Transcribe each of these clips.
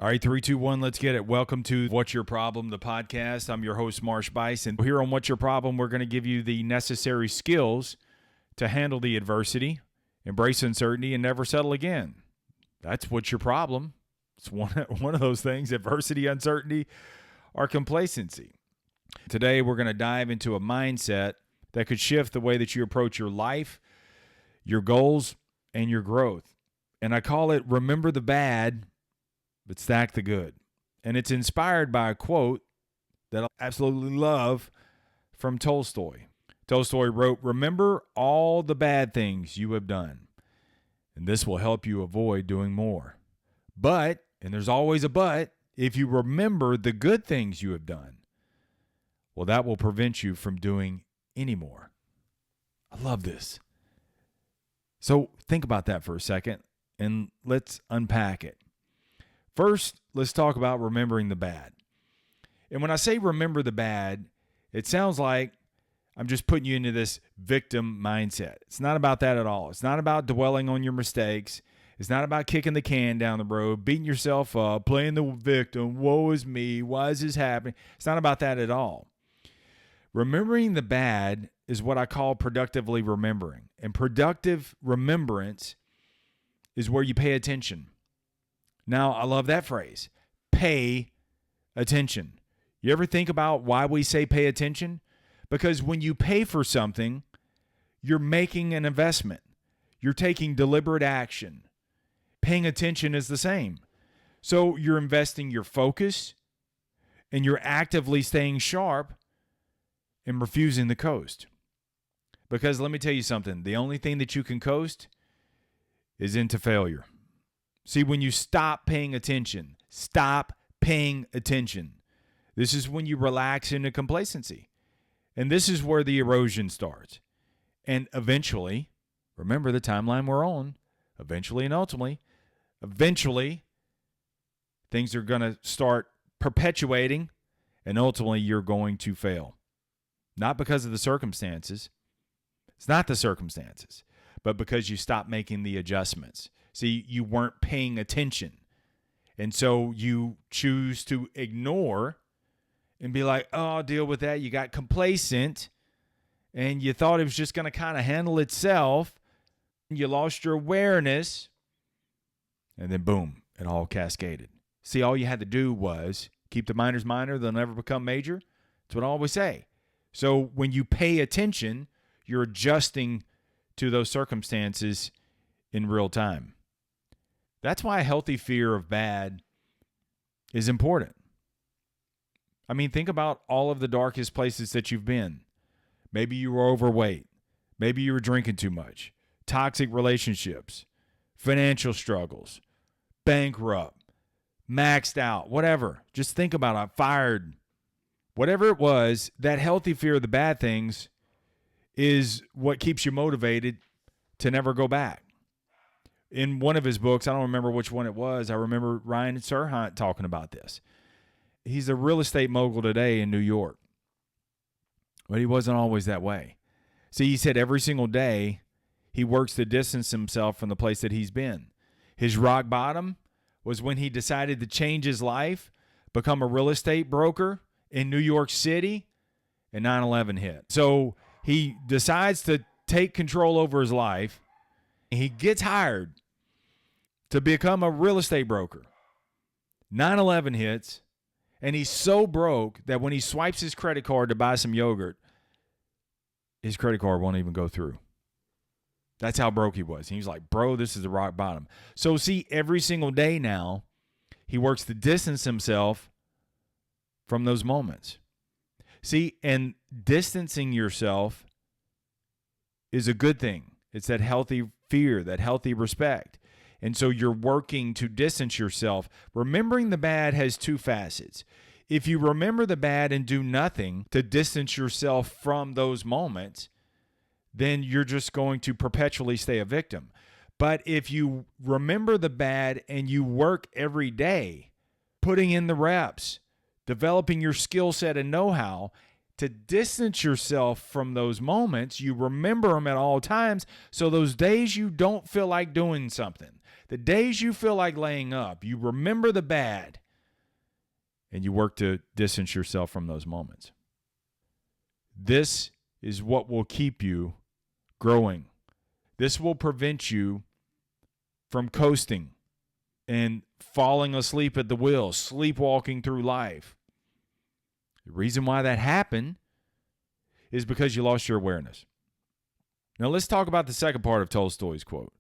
All right, 3, 2, 1, let's get it. Welcome to What's Your Problem, the podcast. I'm your host, Marsh Bison. Here on What's Your Problem, we're going to give you the necessary skills to handle the adversity, embrace uncertainty, and never settle again. That's what's your problem. It's one of those things, adversity, uncertainty, or complacency. Today, we're going to dive into a mindset that could shift the way that you approach your life, your goals, and your growth. And I call it Remember the Bad, but Stack the Good. And it's inspired by a quote that I absolutely love from Tolstoy. Tolstoy wrote, "Remember all the bad things you have done, and this will help you avoid doing more. But," and there's always a but, "if you remember the good things you have done, well, that will prevent you from doing any more." I love this. So think about that for a second, and let's unpack it. First, let's talk about remembering the bad. And when I say remember the bad, it sounds like I'm just putting you into this victim mindset. It's not about that at all. It's not about dwelling on your mistakes. It's not about kicking the can down the road, beating yourself up, playing the victim. Woe is me. Why is this happening? It's not about that at all. Remembering the bad is what I call productively remembering. And productive remembrance is where you pay attention. Now, I love that phrase, pay attention. You ever think about why we say pay attention? Because when you pay for something, you're making an investment. You're taking deliberate action. Paying attention is the same. So you're investing your focus and you're actively staying sharp and refusing to coast. Because let me tell you something, the only thing that you can coast is into failure. See, when you stop paying attention, this is when you relax into complacency. And this is where the erosion starts. And eventually, remember the timeline we're on, eventually and ultimately, things are going to start perpetuating, and ultimately you're going to fail. Not because of the circumstances. It's not the circumstances, but because you stop making the adjustments. See, you weren't paying attention. And so you choose to ignore and be like, oh, I'll deal with that. You got complacent and you thought it was just going to kind of handle itself. You lost your awareness. And then boom, it all cascaded. See, all you had to do was keep the minors minor. They'll never become major. That's what I always say. So when you pay attention, you're adjusting to those circumstances in real time. That's why a healthy fear of bad is important. I mean, think about all of the darkest places that you've been. Maybe you were overweight. Maybe you were drinking too much. Toxic relationships, financial struggles, bankrupt, maxed out, whatever. Just think about it. Fired. Whatever it was, that healthy fear of the bad things is what keeps you motivated to never go back. In one of his books, I don't remember which one it was, I remember Ryan Serhant talking about this. He's a real estate mogul today in New York, but he wasn't always that way. See, he said every single day he works to distance himself from the place that he's been. His rock bottom was when he decided to change his life, become a real estate broker in New York City, and 9/11 hit. So he decides to take control over his life. He gets hired to become a real estate broker. 9/11 hits, and he's so broke that when he swipes his credit card to buy some yogurt, his credit card won't even go through. That's how broke he was. And he was like, bro, this is the rock bottom. So see, every single day now, he works to distance himself from those moments. See, and distancing yourself is a good thing. It's that healthy fear, that healthy respect. And so you're working to distance yourself. Remembering the bad has two facets. If you remember the bad and do nothing to distance yourself from those moments, then you're just going to perpetually stay a victim. But if you remember the bad and you work every day, putting in the reps, developing your skill set and know-how, to distance yourself from those moments, you remember them at all times. So those days you don't feel like doing something, The days you feel like laying up, you remember the bad, and you work to distance yourself from those moments. This is what will keep you growing. This will prevent you from coasting and falling asleep at the wheel, sleepwalking through life. The reason why that happened is because you lost your awareness. Now let's talk about the second part of Tolstoy's quote.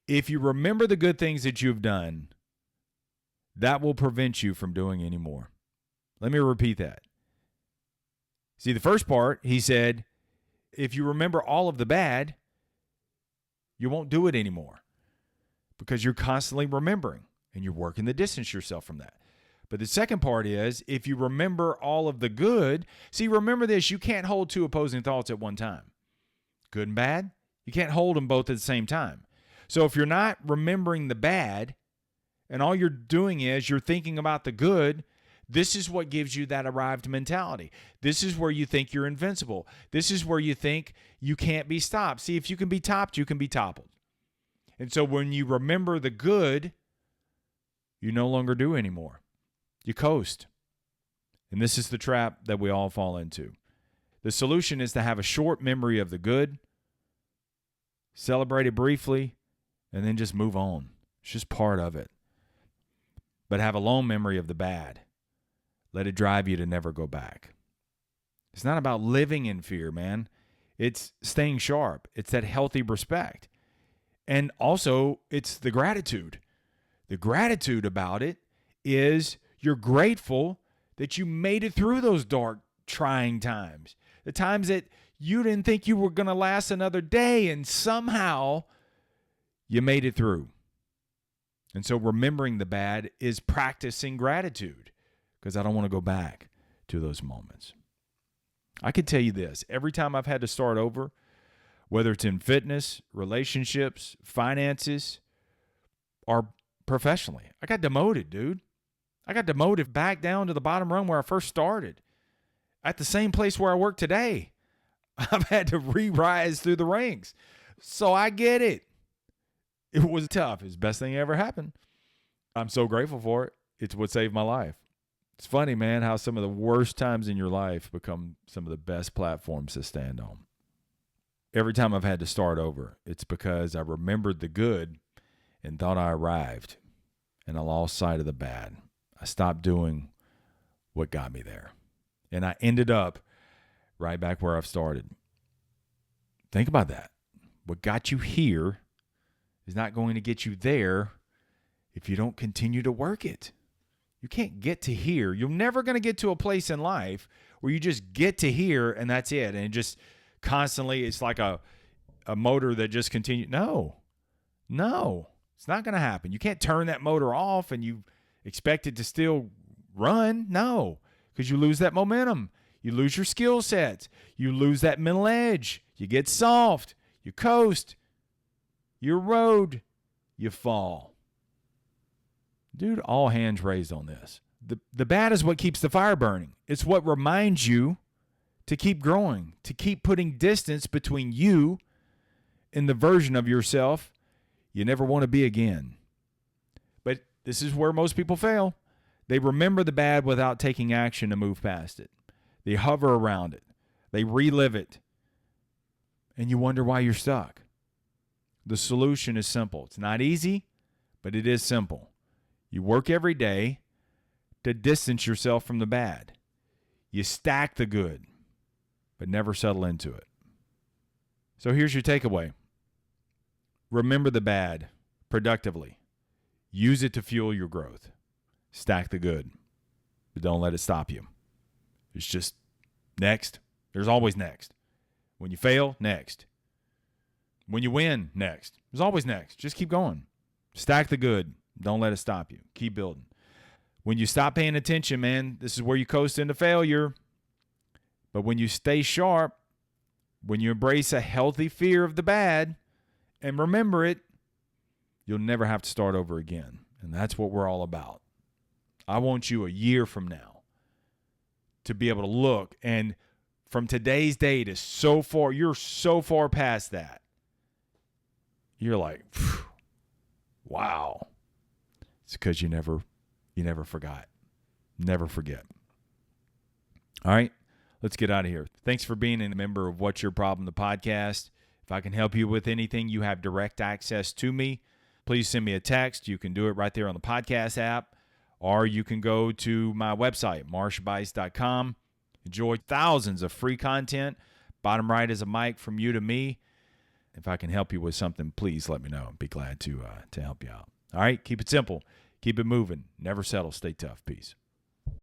If you remember the good things that you've done, that will prevent you from doing any more. Let me repeat that. See, the first part, he said, if you remember all of the bad, you won't do it anymore because you're constantly remembering and you're working to distance yourself from that. But the second part is, if you remember all of the good, see, remember this, you can't hold two opposing thoughts at one time. Good and bad, you can't hold them both at the same time. So if you're not remembering the bad and all you're doing is you're thinking about the good, this is what gives you that arrived mentality. This is where you think you're invincible. This is where you think you can't be stopped. See, if you can be topped, you can be toppled. And so when you remember the good, you no longer do anymore. You coast. And this is the trap that we all fall into. The solution is to have a short memory of the good, celebrate it briefly, and then just move on. It's just part of it. But have a long memory of the bad. Let it drive you to never go back. It's not about living in fear, man. It's staying sharp. It's that healthy respect. And also, it's the gratitude. The gratitude about it is you're grateful that you made it through those dark, trying times. The times that you didn't think you were going to last another day, and somehow you made it through. And so remembering the bad is practicing gratitude, because I don't want to go back to those moments. I can tell you this, every time I've had to start over, whether it's in fitness, relationships, finances, or professionally, I got demoted, dude. I got demoted back down to the bottom rung where I first started, at the same place where I work today. I've had to re-rise through the ranks. So I get it. It was tough. It's the best thing that ever happened. I'm so grateful for it. It's what saved my life. It's funny, man, how some of the worst times in your life become some of the best platforms to stand on. Every time I've had to start over, it's because I remembered the good and thought I arrived, and I lost sight of the bad. I stopped doing what got me there, and I ended up right back where I've started. Think about that. What got you here is not going to get you there if you don't continue to work it. You can't get to here. You're never going to get to a place in life where you just get to here and that's it. And it just constantly, it's like a motor that just continues. No, it's not going to happen. You can't turn that motor off and you expect it to still run. No, because you lose that momentum. You lose your skill sets. You lose that mental edge. You get soft. You coast. You erode. You fall. Dude, all hands raised on this. The bad is what keeps the fire burning. It's what reminds you to keep growing, to keep putting distance between you and the version of yourself you never want to be again. But this is where most people fail. They remember the bad without taking action to move past it. They hover around it. They relive it. And you wonder why you're stuck. The solution is simple. It's not easy, but it is simple. You work every day to distance yourself from the bad. You stack the good, but never settle into it. So here's your takeaway. Remember the bad productively. Use it to fuel your growth. Stack the good, but don't let it stop you. It's just next. There's always next. When you fail, next. When you win, next. There's always next. Just keep going. Stack the good. Don't let it stop you. Keep building. When you stop paying attention, man, this is where you coast into failure. But when you stay sharp, when you embrace a healthy fear of the bad and remember it, you'll never have to start over again. And that's what we're all about. I want you a year from now to be able to look, and from today's date is so far, you're so far past that. You're like, Wow. It's because you never forgot. Never forget. All right, let's get out of here. Thanks for being a member of What's Your Problem, the podcast. If I can help you with anything, you have direct access to me. Please send me a text. You can do it right there on the podcast app, or you can go to my website, marshabice.com. Enjoy thousands of free content. Bottom right is a mic from you to me. If I can help you with something, please let me know. I'd be glad to help you out. All right, keep it simple. Keep it moving. Never settle. Stay tough. Peace.